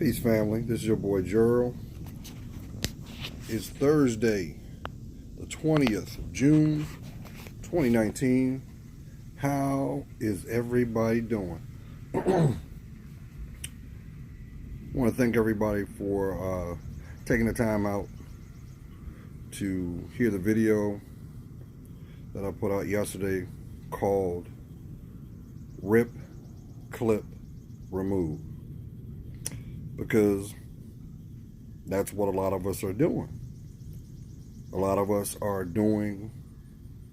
Peace, family. This is your boy Gerald. It's Thursday, the 20th of June, 2019. How is everybody doing? I want to thank everybody for taking the time out to hear the video that I put out yesterday called Rip, Clip, Remove. Because that's what a lot of us are doing. A lot of us are doing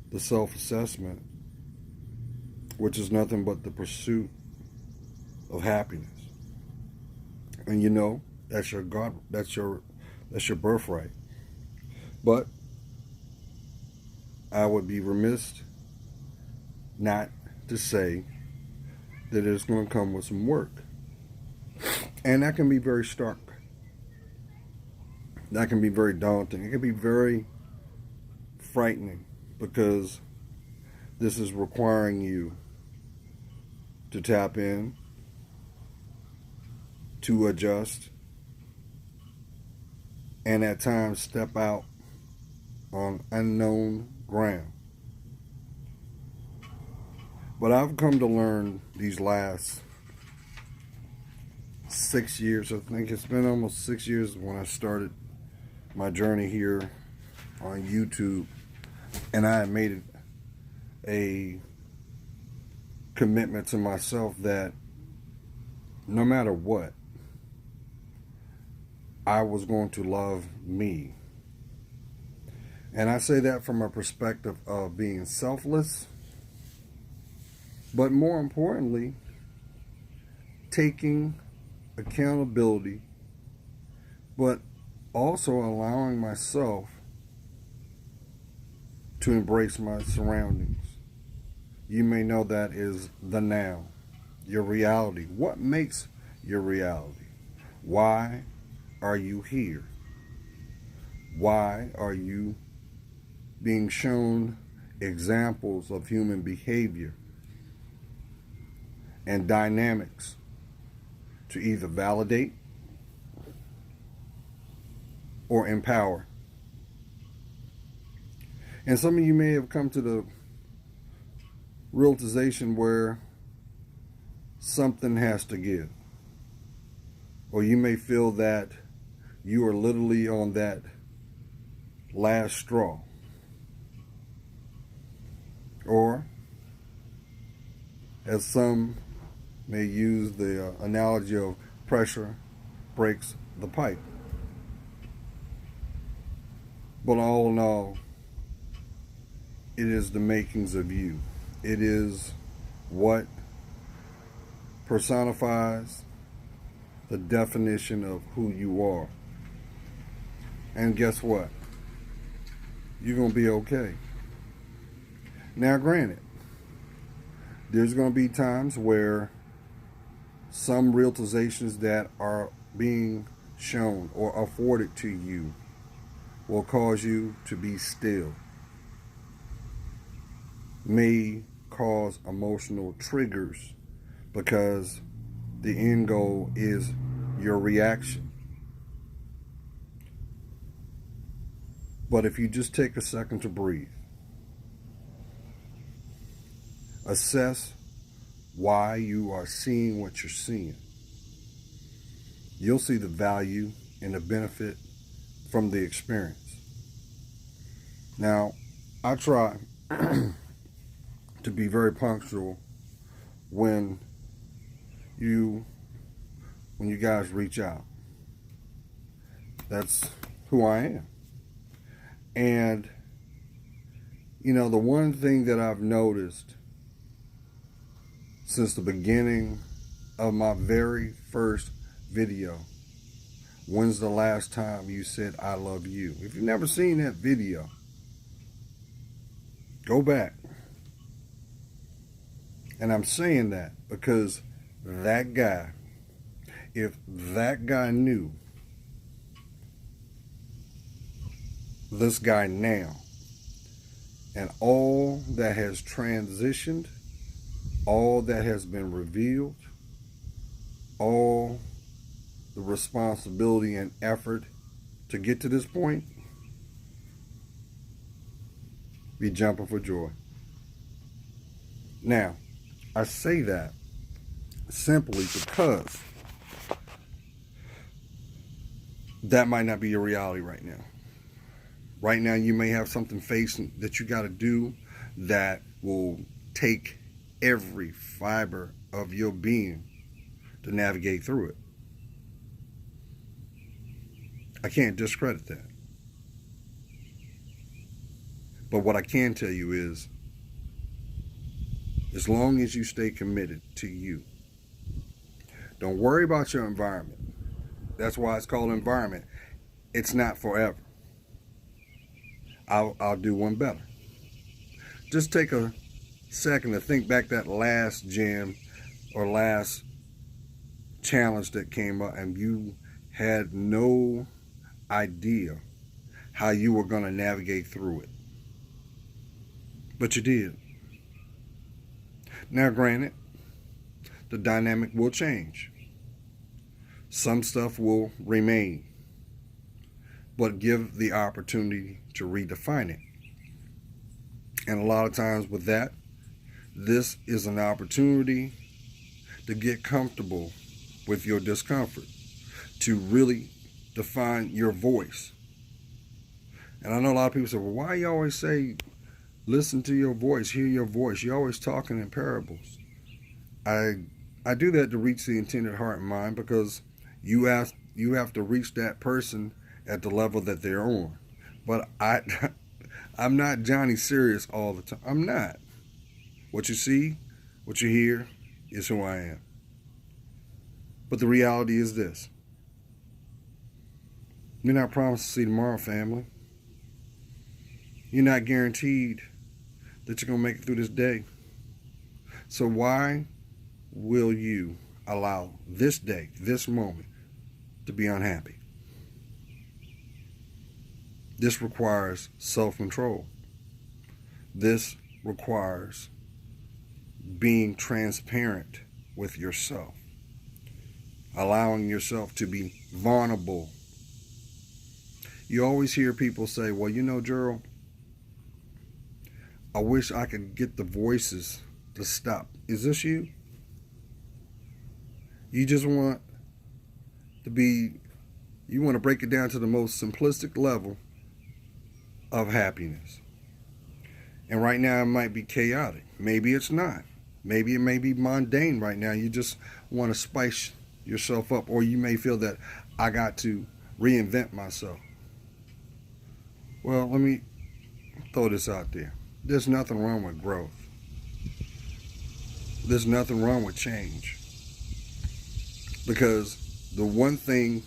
the self-assessment, which is nothing but the pursuit of happiness. And you know, that's your God, that's your birthright. But I would be remiss not to say that it's going to come with some work. And that can be very stark. That can be very daunting. It can be very frightening because this is requiring you to tap in, to adjust, and at times step out on unknown ground. But I've come to learn these last 6 years, I think it's been almost 6 years when I started my journey here on YouTube, and I made it a commitment to myself that no matter what, I was going to love me. And I say that from a perspective of being selfless, but more importantly, taking accountability, but also allowing myself to embrace my surroundings. You may know that is the now, your reality. What makes your reality? Why are you here? Why are you being shown examples of human behavior and dynamics to either validate or empower? And some of you may have come to the realization where something has to give. Or you may feel that you are literally on that last straw. Or, as some may use the analogy of pressure breaks the pipe. But all in all, it is the makings of you. It is what personifies the definition of who you are. And guess what? You're going to be okay. Now, granted, there's going to be times where some realizations that are being shown or afforded to you will cause you to be still, may cause emotional triggers because the end goal is your reaction. But if you just take a second to breathe, assess why you are seeing what you're seeing, you'll see the value and the benefit from the experience. Now, I try to be very punctual when you guys reach out. That's who I am. And, you know, the one thing that I've noticed since the beginning of my very first video, when's the last time you said I love you? If you've never seen that video, go back. And I'm saying that because that guy, if that guy knew this guy now and all that has transitioned, all that has been revealed, all the responsibility and effort to get to this point, be jumping for joy. Now, I say that simply because that might not be your reality right now. Right now, you may have something facing that you got to do that will take every fiber of your being to navigate through it. I can't discredit that. But what I can tell you is, as long as you stay committed to you, don't worry about your environment. That's why it's called environment. It's not forever. I'll do one better. Just take a second to think back that last gym or last challenge that came up and you had no idea how you were going to navigate through it. But you did. Now, granted, the dynamic will change. Some stuff will remain, but give the opportunity to redefine it. And a lot of times with that, this is an opportunity to get comfortable with your discomfort, to really define your voice. And I know a lot of people say, well, why you always say, listen to your voice, hear your voice? You're always talking in parables. I do that to reach the intended heart and mind, because you have to reach that person at the level that they're on. But I'm not Johnny Serious all the time. I'm not. What you see, what you hear is who I am. But the reality is this. You're not promised to see tomorrow, family. You're not guaranteed that you're going to make it through this day. So why will you allow this day, this moment, to be unhappy? This requires self-control. This requires being transparent with yourself, allowing yourself to be vulnerable. You always hear people say, well, you know, Gerald, I wish I could get the voices to stop. Is this you? You just want you want to break it down to the most simplistic level of happiness. And right now it might be chaotic. Maybe it's not. Maybe it may be mundane right now. You just want to spice yourself up, or you may feel that I got to reinvent myself. Well, let me throw this out there. There's nothing wrong with growth. There's nothing wrong with change. Because the one thing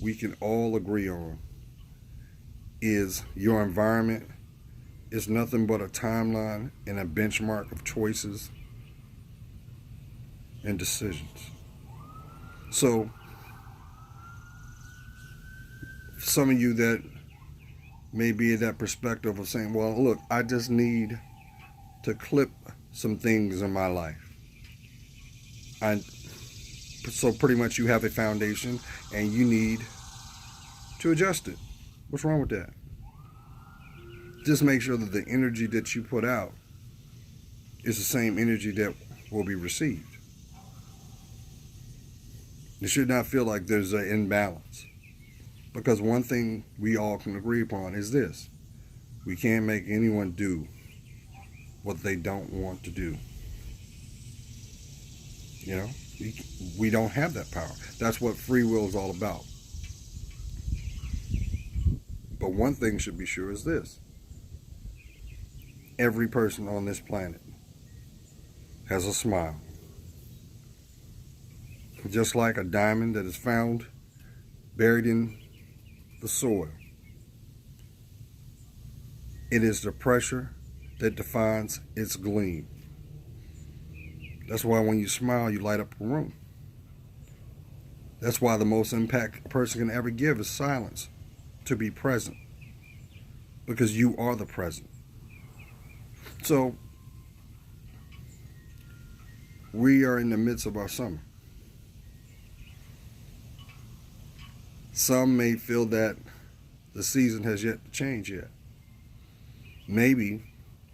we can all agree on is your environment is nothing but a timeline and a benchmark of choices and decisions. So, some of you that may be in that perspective of saying, well, look, I just need to clip some things in my life. So pretty much you have a foundation and you need to adjust it. What's wrong with that? Just make sure that the energy that you put out is the same energy that will be received. You should not feel like there's an imbalance. Because one thing we all can agree upon is this. We can't make anyone do what they don't want to do. You know, we don't have that power. That's what free will is all about. But one thing should be sure is this. Every person on this planet has a smile. Just like a diamond that is found buried in the soil. It is the pressure that defines its gleam. That's why when you smile, you light up a room. That's why the most impact a person can ever give is silence, to be present. Because you are the present. So, we are in the midst of our summer. Some may feel that the season has yet to change yet. Maybe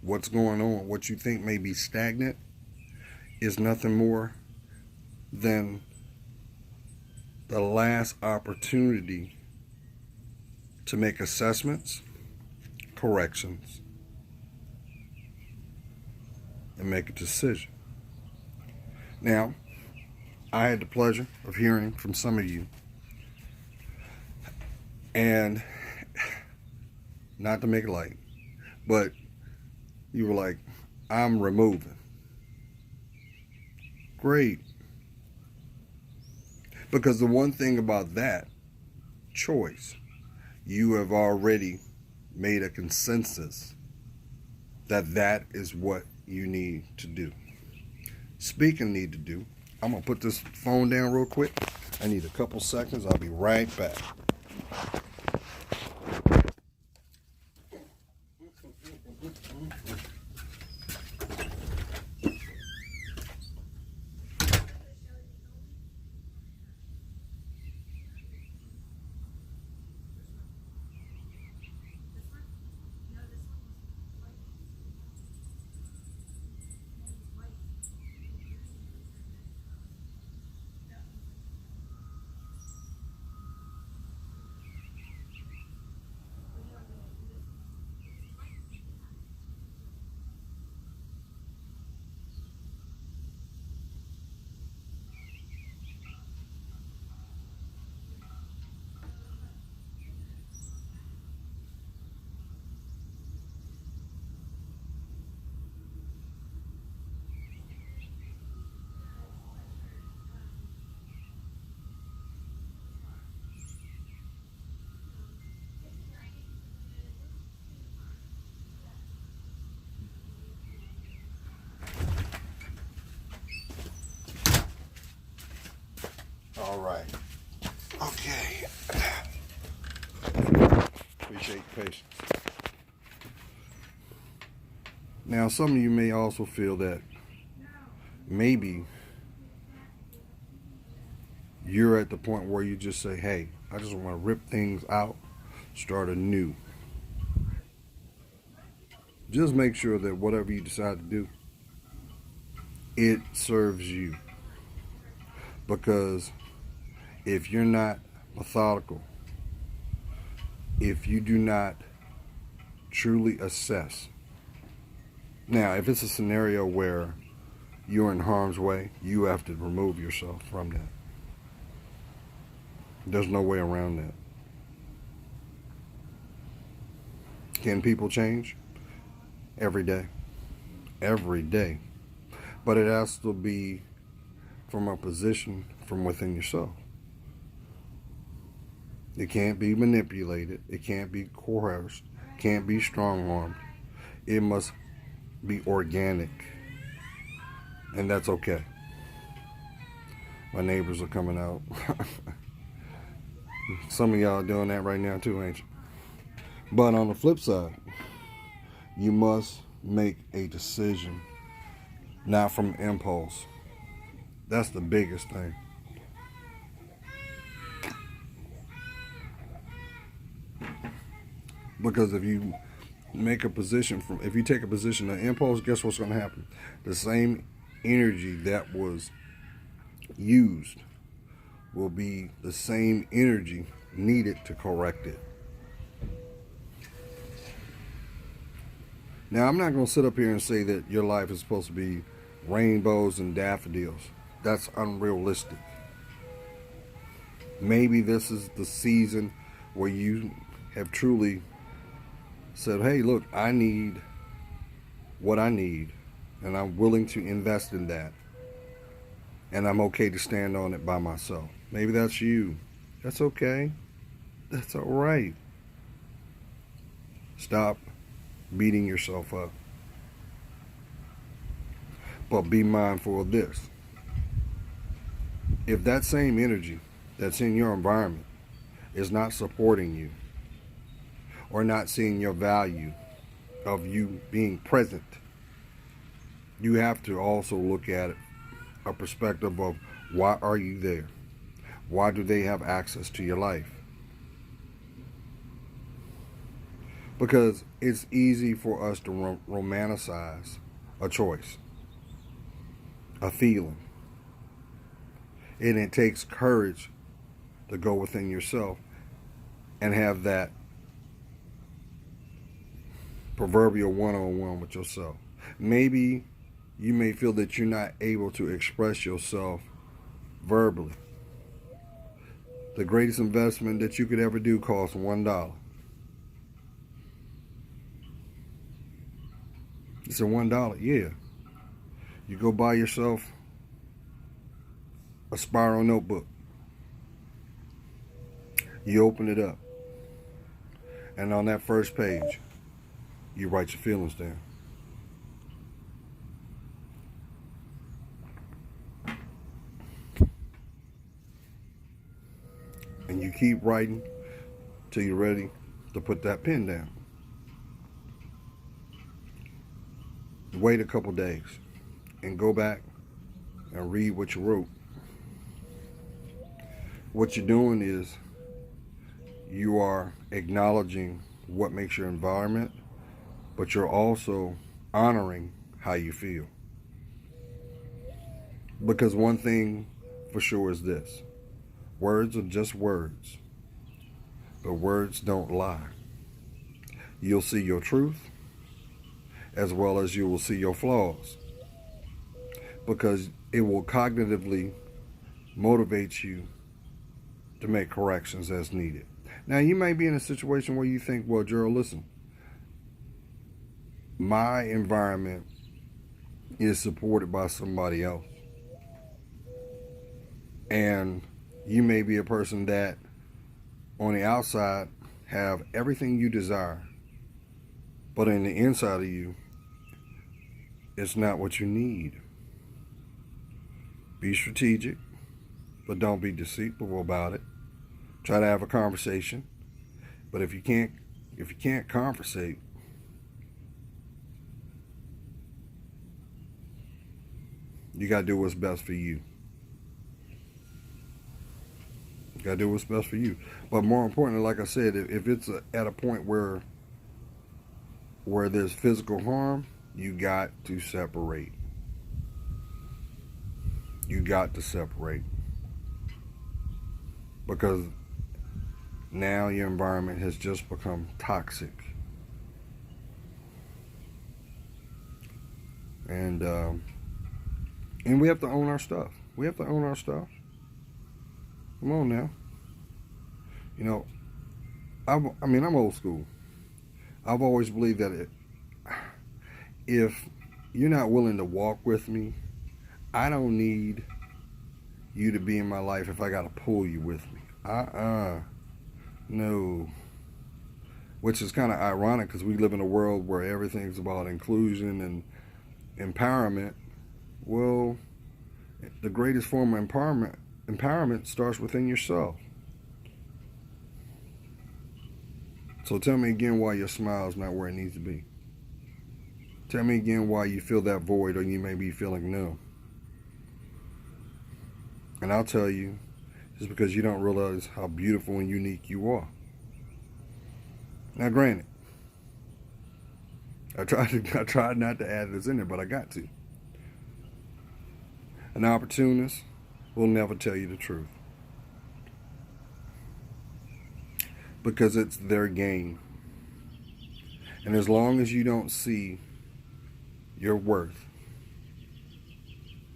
what's going on, what you think may be stagnant, is nothing more than the last opportunity to make assessments, corrections, and make a decision. Now, I had the pleasure of hearing from some of you, and not to make it light, but you were like, I'm removing. Great. Because the one thing about that choice, you have already made a consensus that that is what you need to do. Speaking need to do, I'm going to put this phone down real quick. I need a couple seconds. I'll be right back. All right. Okay. Appreciate your patience. Now, some of you may also feel that maybe you're at the point where you just say, hey, I just want to rip things out, start anew. Just make sure that whatever you decide to do, it serves you. Because if you're not methodical, if you do not truly assess, now if it's a scenario where you're in harm's way, you have to remove yourself from that. There's no way around that. Can people change? Every day. Every day. But it has to be from a position from within yourself. It can't be manipulated. It can't be coerced. Can't be strong-armed. It must be organic. And that's okay. My neighbors are coming out. Some of y'all are doing that right now too, ain't you? But on the flip side, you must make a decision, not from impulse. That's the biggest thing. Because if you make a position if you take a position of impulse, guess what's going to happen? The same energy that was used will be the same energy needed to correct it. Now, I'm not going to sit up here and say that your life is supposed to be rainbows and daffodils. That's unrealistic. Maybe this is the season where you have truly said, hey, look, I need what I need, and I'm willing to invest in that. And I'm okay to stand on it by myself. Maybe that's you. That's okay. That's all right. Stop beating yourself up. But be mindful of this. If that same energy that's in your environment is not supporting you or not seeing your value of you being present, you have to also look at it a perspective of why are you there? Why do they have access to your life? Because it's easy for us to romanticize a choice, a feeling. And it takes courage to go within yourself and have that proverbial one-on-one with yourself. Maybe you may feel that you're not able to express yourself verbally. The greatest investment that you could ever do costs $1. It's a $1, yeah. You go buy yourself a spiral notebook. You open it up. And on that first page, you write your feelings down. And you keep writing till you're ready to put that pen down. Wait a couple days and go back and read what you wrote. What you're doing is you are acknowledging what makes your environment, but you're also honoring how you feel. Because one thing for sure is this: words are just words, but words don't lie. You'll see your truth as well as you will see your flaws, because it will cognitively motivate you to make corrections as needed. Now, you may be in a situation where you think, well, Gerald, listen, my environment is supported by somebody else. And you may be a person that on the outside have everything you desire, but in the inside of you, it's not what you need. Be strategic, but don't be deceitful about it. Try to have a conversation, but if you can't conversate, you gotta do what's best for you. You gotta do what's best for you. But more importantly, like I said, if it's at a point where there's physical harm, you got to separate. You got to separate. Because now your environment has just become toxic. And we have to own our stuff. We have to own our stuff. Come on now. You know, I'm old school. I've always believed that if you're not willing to walk with me, I don't need you to be in my life if I got to pull you with me. No. Which is kind of ironic because we live in a world where everything's about inclusion and empowerment. Well, the greatest form of empowerment starts within yourself. So tell me again why your smile is not where it needs to be. Tell me again why you feel that void, or you may be feeling numb. And I'll tell you, it's because you don't realize how beautiful and unique you are. Now, granted, I tried not to add this in there, but I got to. An opportunist will never tell you the truth, because it's their game. And as long as you don't see your worth,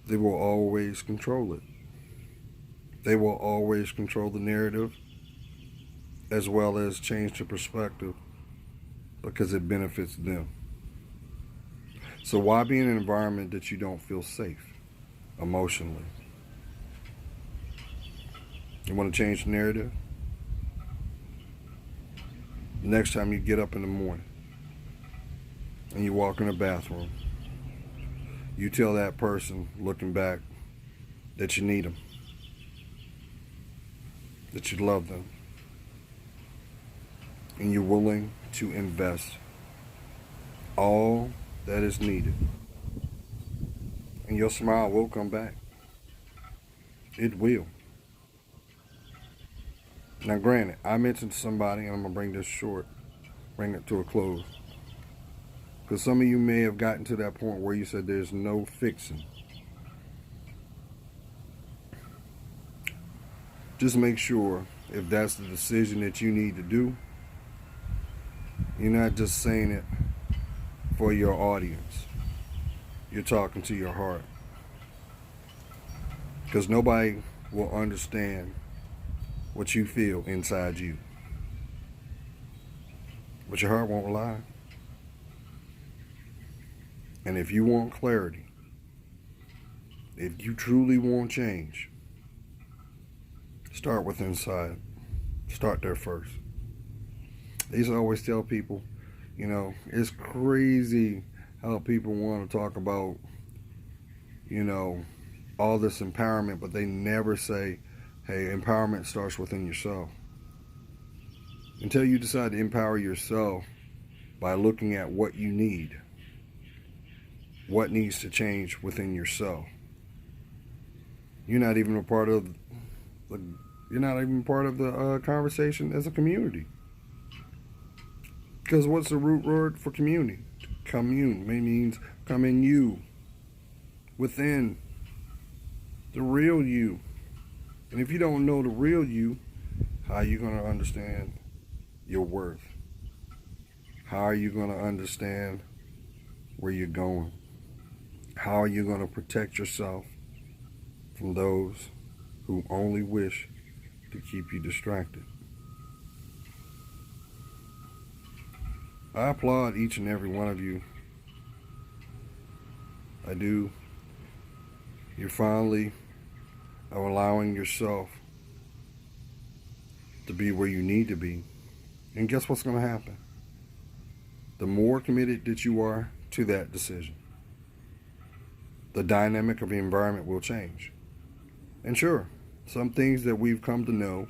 they will always control it. They will always control the narrative, as well as change the perspective, because it benefits them. So why be in an environment that you don't feel safe emotionally? You want to change the narrative? Next time you get up in the morning and you walk in the bathroom, you tell that person looking back that you need them, that you love them, and you're willing to invest all that is needed, and your smile will come back. It will. Now, granted, I mentioned to somebody, and I'm going to bring this short, bring it to a close. Because some of you may have gotten to that point where you said there's no fixing. Just make sure, if that's the decision that you need to do, you're not just saying it for your audience. You're talking to your heart. Because nobody will understand what you feel inside you. But your heart won't lie. And if you want clarity, if you truly want change, start with inside. Start there first. I used to always tell people, it's crazy how people want to talk about, all this empowerment, but they never say, hey, empowerment starts within yourself. Until you decide to empower yourself by looking at what you need, what needs to change within yourself. You're not even a part of the conversation as a community. Because what's the root word for community? Commune means come in you, within the real you. And if you don't know the real you, how are you going to understand your worth? How are you going to understand where you're going? How are you going to protect yourself from those who only wish to keep you distracted? I applaud each and every one of you. I do. You're finally allowing yourself to be where you need to be. And guess what's going to happen? The more committed that you are to that decision, the dynamic of the environment will change. And sure, some things that we've come to know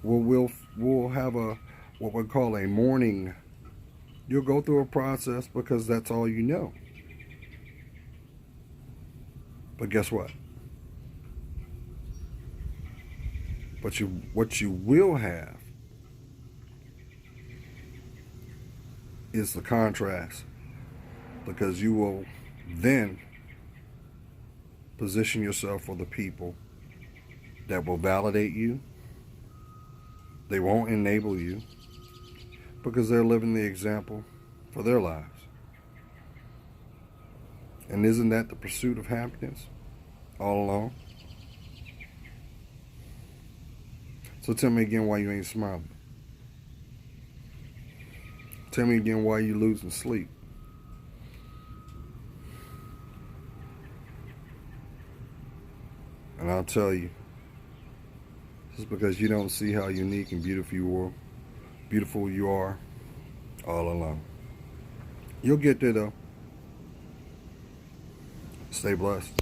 we'll have what we call a mourning. You'll go through a process because that's all you know. But guess what? What you will have is the contrast, because you will then position yourself for the people that will validate you. They won't enable you because they're living the example for their lives. And isn't that the pursuit of happiness all along? So tell me again why you ain't smiling. Tell me again why you losing sleep. And I'll tell you, it's because you don't see how unique and beautiful you are all along. You'll get there though. Stay blessed.